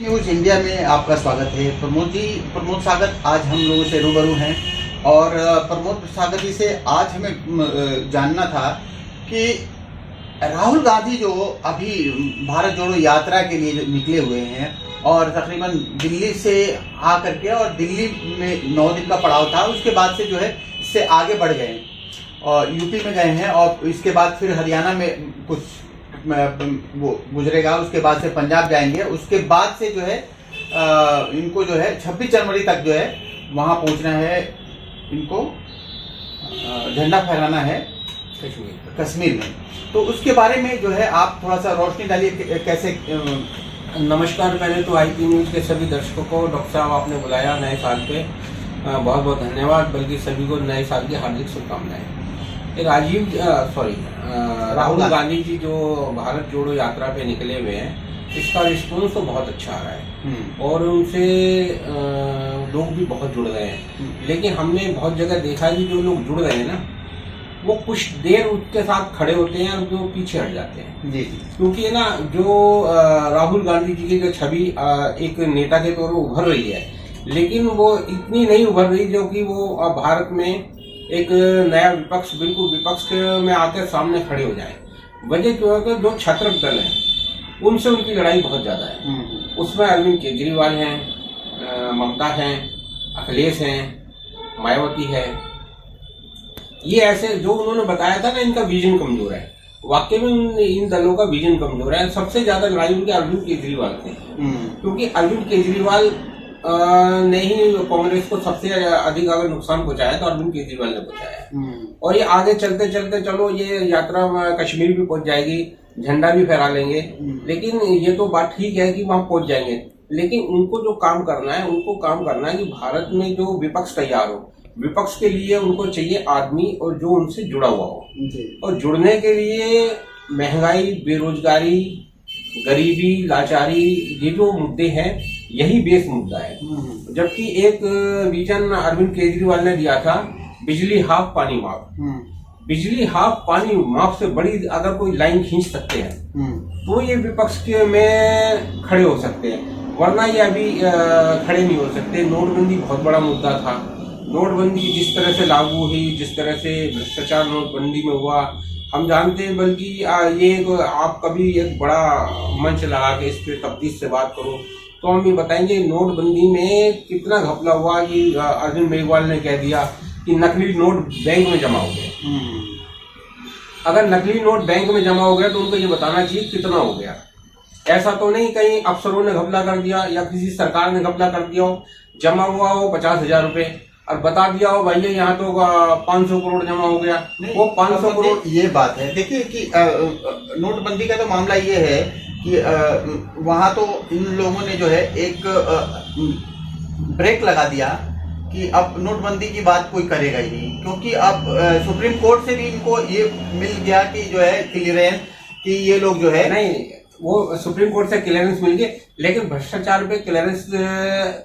News India में आपका स्वागत है। प्रमोद सागर आज हम लोगों से रूबरू हैं और प्रमोद सागर जी से आज हमें जानना था कि राहुल गांधी जो अभी भारत जोड़ो यात्रा के लिए जो निकले हुए हैं और तकरीबन दिल्ली से आकर के और दिल्ली में 9 दिन का पड़ाव था, उसके बाद से जो है इससे आगे बढ़ गए और यूपी में गए हैं और इसके बाद फिर हरियाणा में कुछ वो गुजरेगा, उसके बाद से पंजाब जाएंगे, उसके बाद से जो है इनको जो है 26 जनवरी तक जो है वहाँ पहुँचना है, इनको झंडा फहराना है कश्मीर में। तो उसके बारे में जो है आप थोड़ा सा रोशनी डालिए कैसे। नमस्कार, पहले तो आईपी न्यूज के सभी दर्शकों को डॉक्टर साहब आपने बुलाया नए साल पे, बहुत बहुत धन्यवाद। बल्कि सभी को नए साल की हार्दिक शुभकामनाएं। राहुल गांधी जी जो भारत जोड़ो यात्रा पे निकले हुए हैं, इसका रिस्पॉन्स तो बहुत अच्छा आ रहा है और उनसे लोग भी बहुत जुड़ गए हैं। लेकिन हमने बहुत जगह देखा है कि जो लोग जुड़ गए हैं ना, वो कुछ देर उसके साथ खड़े होते हैं और जो पीछे हट जाते हैं जी। क्योंकि ना जो राहुल गांधी जी की जो छवि एक नेता के तौर पर उभर रही है, लेकिन वो इतनी नहीं उभर रही जो कि वो भारत में एक नया विपक्ष, बिल्कुल विपक्ष में आकर सामने खड़े हो जाए। वजह जो है कि जो छात्रक दल है उनसे उनकी लड़ाई बहुत ज्यादा है। उसमें अरविंद केजरीवाल हैं, ममता हैं, अखिलेश हैं, मायावती है। ये ऐसे जो उन्होंने बताया था ना, इनका विजन कमजोर है। वाकई में इन दलों का विजन कमजोर है। सबसे ज्यादा लड़ाई उनके अरविंद केजरीवाल से, क्योंकि अरविंद केजरीवाल ने ही कांग्रेस को सबसे अधिक अगर नुकसान पहुंचाया तो अरविंद केजरीवाल ने पहुंचाया। और ये आगे चलते चलते चलो ये यात्रा कश्मीर भी पहुंच जाएगी, झंडा भी फहरा लेंगे। लेकिन ये तो बात ठीक है कि वहां पहुंच जाएंगे, लेकिन उनको जो काम करना है, उनको काम करना है कि भारत में जो विपक्ष तैयार हो, विपक्ष के लिए उनको चाहिए आदमी और जो उनसे जुड़ा हुआ हो। और जुड़ने के लिए महंगाई, बेरोजगारी, गरीबी, लाचारी, ये जो मुद्दे हैं यही बेस मुद्दा है। जबकि एक विजन अरविंद केजरीवाल ने दिया था, बिजली हाफ पानी माफ। बिजली हाफ पानी माफ से बड़ी अगर कोई लाइन खींच सकते हैं तो ये विपक्ष के में खड़े हो सकते हैं, वरना ये अभी खड़े नहीं हो सकते। नोटबंदी बहुत बड़ा मुद्दा था। नोटबंदी जिस तरह से लागू हुई, जिस तरह से भ्रष्टाचार नोटबंदी में हुआ, हम जानते हैं। बल्कि ये आप कभी एक बड़ा मंच लगा के इस पर तफ्तीश से बात करो तो हम ये बताएंगे नोटबंदी में कितना घपला हुआ। कि अरविंद केजरीवाल ने कह दिया कि नकली नोट बैंक में जमा हो गए। अगर नकली नोट बैंक में जमा हो गया तो उनको ये बताना चाहिए कितना हो गया। ऐसा तो नहीं कहीं अफसरों ने घपला कर दिया या किसी सरकार ने घपला कर दिया हो, जमा हुआ हो 50,000 रुपए और बता दिया हो भैया यहाँ तो 500 करोड़ जमा हो गया। वो 500 करोड़, ये बात है। देखिए कि नोटबंदी का तो मामला ये है कि वहां तो इन लोगों ने जो है एक ब्रेक लगा दिया कि अब नोटबंदी की बात कोई करेगा ही नहीं, क्योंकि अब सुप्रीम कोर्ट से भी इनको ये मिल गया कि जो है क्लियरेंस कि ये लोग जो है नहीं, वो सुप्रीम कोर्ट से क्लियरेंस मिल गए। लेकिन भ्रष्टाचार पे क्लियरेंस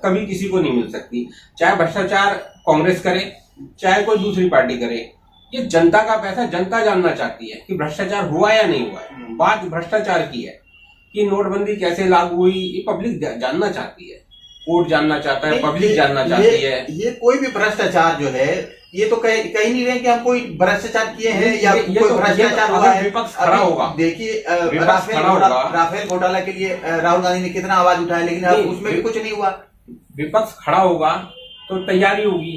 कभी किसी को नहीं मिल सकती, चाहे भ्रष्टाचार कांग्रेस करे चाहे कोई दूसरी पार्टी करे। ये जनता का पैसा, जनता जानना चाहती है कि भ्रष्टाचार हुआ या नहीं हुआ है। बात भ्रष्टाचार की है कि नोटबंदी कैसे लागू हुई, ये पब्लिक जानना चाहती है, कोर्ट जानना चाहता है, पब्लिक जानना चाहती है। ये कोई भी भ्रष्टाचार जो है, ये तो कहीं नहीं रहे कि हम कोई भ्रष्टाचार किए हैं या कोई भ्रष्टाचार हुआ है। विपक्ष खड़ा होगा, देखिए राफेल घोटाला के लिए राहुल गांधी ने कितना आवाज उठाया, लेकिन अब उसमें भी कुछ नहीं हुआ। विपक्ष खड़ा होगा तो तैयारी होगी,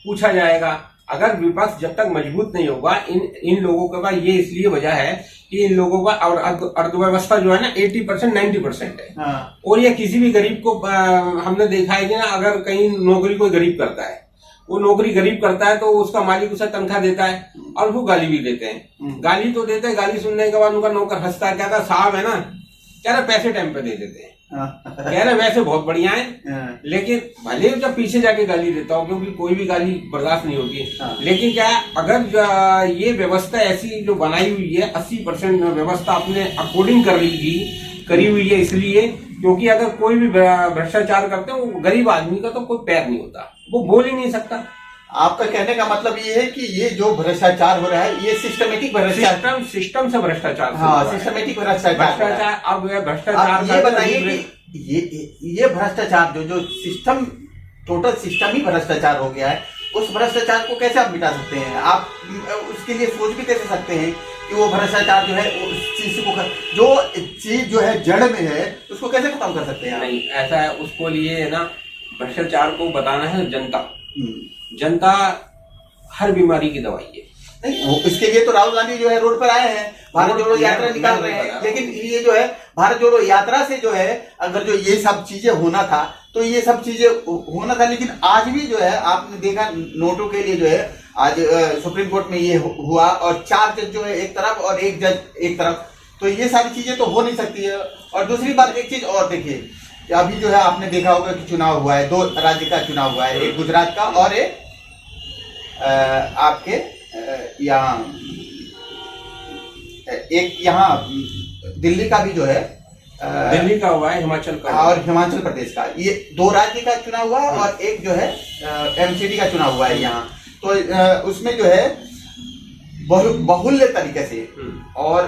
पूछा जाएगा। अगर विपक्ष जब तक मजबूत नहीं होगा, इन लोगों का ये इसलिए वजह है कि इन लोगों का और अर्थव्यवस्था जो है ना 80% 90% है। और ये किसी भी गरीब को हमने देखा है कि ना, अगर कहीं नौकरी कोई गरीब करता है, वो नौकरी गरीब करता है तो उसका मालिक उसे तनख्वाह देता है और वो गाली भी देते हैं। गाली तो देते हैं, गाली सुनने के बाद उनका नौकर हंसता है, कहता साहब है ना, कह रहे पैसे टाइम पे दे देते हैं, कह रहे वैसे बहुत बढ़िया है। लेकिन भले जब पीछे जाके गाली देता हूँ, क्योंकि कोई भी गाली बर्दाश्त नहीं होती। लेकिन क्या है, अगर ये व्यवस्था ऐसी जो बनाई हुई है, 80% व्यवस्था अपने अकॉर्डिंग करी हुई है, इसलिए क्योंकि अगर कोई भी भ्रष्टाचार करते हैं, वो गरीब आदमी का तो कोई पैर नहीं होता, वो बोल ही नहीं सकता। आपका कहने का मतलब ये है कि ये जो भ्रष्टाचार हो रहा है, ये सिस्टमेटिक भ्रष्टाचार, सिस्टम से भ्रष्टाचार, हाँ सिस्टमेटिक भ्रष्टाचार। अब भ्रष्टाचार ये बताइए कि ये भ्रष्टाचार जो सिस्टम, टोटल सिस्टम ही भ्रष्टाचार हो गया है, उस भ्रष्टाचार को कैसे आप मिटा सकते हैं? आप उसके लिए सोच भी कैसे सकते हैं कि वो भ्रष्टाचार जो है उस चीज को, जो चीज जो है जड़ में है उसको कैसे खत्म कर सकते हैं? नहीं, ऐसा है, उसको लिए है ना, भ्रष्टाचार को बताना है जनता। जनता हर बीमारी की दवाई है। नहीं, वो इसके लिए तो राहुल गांधी जो है रोड पर आए हैं, भारत जोड़ो यात्रा निकाल रहे हैं, लेकिन ये जो है भारत जोड़ो यात्रा से जो है, अगर जो ये सब चीजें होना था तो ये सब चीजें होना था, लेकिन आज भी जो है आपने देखा नोटों के लिए जो है आज सुप्रीम कोर्ट में ये हुआ, और 4 जज जो है एक तरफ और 1 जज एक तरफ, तो ये सारी चीजें तो हो नहीं सकती है। और दूसरी बात, एक चीज और देखिए, अभी जो है आपने देखा होगा कि चुनाव हुआ है, 2 राज्य का चुनाव हुआ है, एक गुजरात का और एक आपके यहाँ, एक यहाँ दिल्ली का भी जो है, दिल्ली का हुआ है, हिमाचल का और हिमाचल प्रदेश का, ये 2 राज्य का चुनाव हुआ है, और एक जो है एमसीडी का चुनाव हुआ है यहाँ। तो उसमें जो है बहुल्य तरीके से, और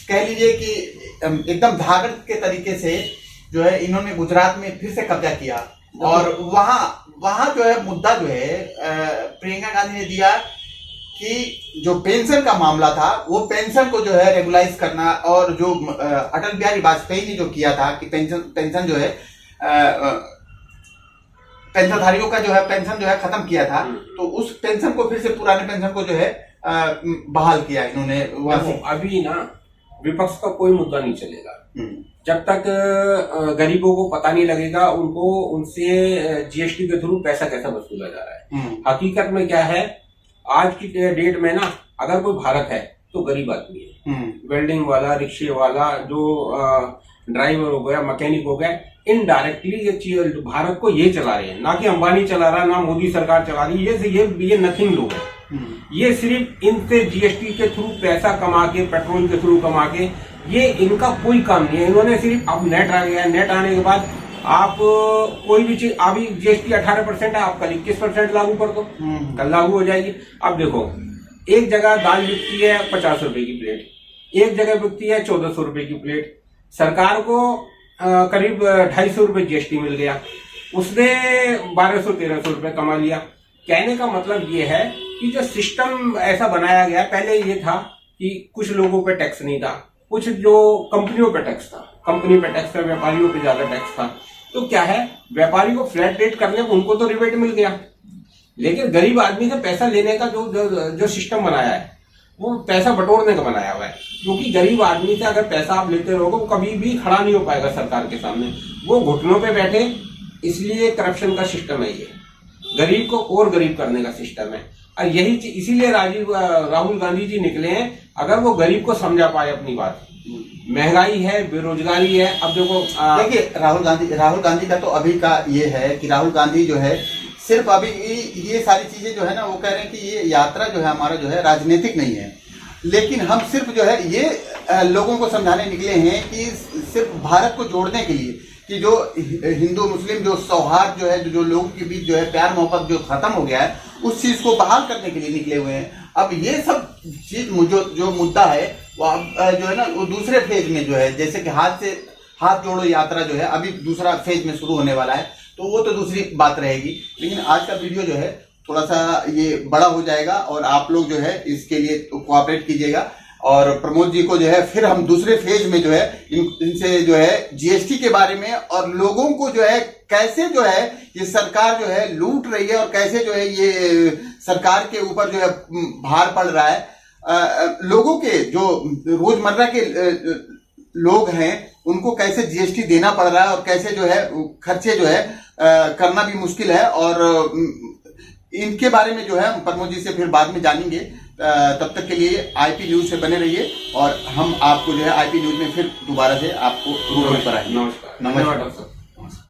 कह लीजिए कि एकदम धागड़ के तरीके से जो है इन्होंने गुजरात में फिर से कब्जा किया, और वहां जो है मुद्दा जो है प्रियंका गांधी ने दिया कि जो पेंशन का मामला था, वो पेंशन को जो है रेगुलाइज करना, और जो अटल बिहारी वाजपेयी ने जो किया था कि पेंशन जो है पेंशनधारियों का जो है पेंशन जो है खत्म किया था, तो उस पेंशन को फिर से, पुराने पेंशन को जो है बहाल किया इन्होंने। अभी ना विपक्ष का कोई मुद्दा नहीं चलेगा जब तक गरीबों को पता नहीं लगेगा उनको उनसे जीएसटी के थ्रू पैसा कैसा वसूला जा रहा है। हकीकत में क्या है, आज की डेट में ना, अगर कोई भारत है तो गरीब आदमी है, वेल्डिंग वाला, रिक्शे वाला, जो ड्राइवर हो गया, मैकेनिक हो गया, इनडायरेक्टली ये भारत को ये चला रहे हैं, ना कि अंबानी चला रहा, ना मोदी सरकार चला रही है, ये नथिंग लोग है। ये सिर्फ इनसे जीएसटी के थ्रू पैसा कमा के, पेट्रोल के थ्रू कमा के, ये इनका कोई काम नहीं है। इन्होंने सिर्फ, अब नेट आ गया, नेट आने के बाद आप कोई भी चीज, अभी जीएसटी 18% है, आप कल 21% लागू कर दो, कल लागू हो जाएगी। अब देखो, एक जगह दाल बिकती है 50 रुपए की प्लेट, एक जगह बिकती है 1400 रुपए की प्लेट, सरकार को करीब 250 रुपए जीएसटी मिल गया, उसने 1200-1300 रुपए कमा लिया। कहने का मतलब ये है कि जो सिस्टम ऐसा बनाया गया, पहले ये था कि कुछ लोगों पे टैक्स नहीं था, कुछ जो कंपनियों पे टैक्स था, कंपनी पे टैक्स था, व्यापारियों पे ज्यादा टैक्स था। तो क्या है, व्यापारी को फ्लैट रेट करने को उनको तो रिबेट मिल गया, लेकिन गरीब आदमी से पैसा लेने का जो सिस्टम बनाया है, वो पैसा बटोरने का बनाया हुआ है। क्योंकि गरीब आदमी से अगर पैसा आप लेते रहोगे, वो कभी भी खड़ा नहीं हो पाएगा सरकार के सामने, वो घुटनों पे बैठे। इसलिए करप्शन का सिस्टम है, ये गरीब को और गरीब करने का सिस्टम है। और यही इसीलिए राहुल गांधी जी निकले हैं, अगर वो गरीब को समझा पाए अपनी बात। महंगाई है, बेरोजगारी है, अब देखो देखिए राहुल गांधी का तो अभी का ये है कि राहुल गांधी जो है सिर्फ अभी ये सारी चीजें जो है ना, वो कह रहे हैं कि ये यात्रा जो है हमारा जो है राजनीतिक नहीं है, लेकिन हम सिर्फ जो है ये लोगों को समझाने निकले हैं कि सिर्फ भारत को जोड़ने के लिए, कि जो हिंदू मुस्लिम जो सौहार्द जो है, जो लोगों के बीच जो है प्यार मोहब्बत जो खत्म हो गया है, उस चीज को बहाल करने के लिए निकले हुए हैं। अब ये सब चीज जो मुद्दा है वो अब जो है ना, वो दूसरे फेज में जो है, जैसे कि हाथ जोड़ो यात्रा जो है अभी दूसरा फेज में शुरू होने वाला है, तो वो तो दूसरी बात रहेगी। लेकिन आज का वीडियो जो है थोड़ा सा ये बड़ा हो जाएगा, और आप लोग जो है इसके लिए कोऑपरेट कीजिएगा, और प्रमोद जी को जो है फिर हम दूसरे फेज में जो है इनसे जो है जीएसटी के बारे में, और लोगों को जो है कैसे जो है ये सरकार जो है लूट रही है, और कैसे जो है ये सरकार के ऊपर जो है भार पड़ रहा है, लोगों के जो रोजमर्रा के लोग हैं उनको कैसे जीएसटी देना पड़ रहा है, और कैसे जो है खर्चे जो है करना भी मुश्किल है। और इनके बारे में जो है हम प्रमोद जी से फिर बाद में जानेंगे। तब तक के लिए आईपी न्यूज से बने रहिए, और हम आपको जो है आईपी न्यूज में फिर दोबारा से आपको रूबरू कराएंगे। नमस्कार।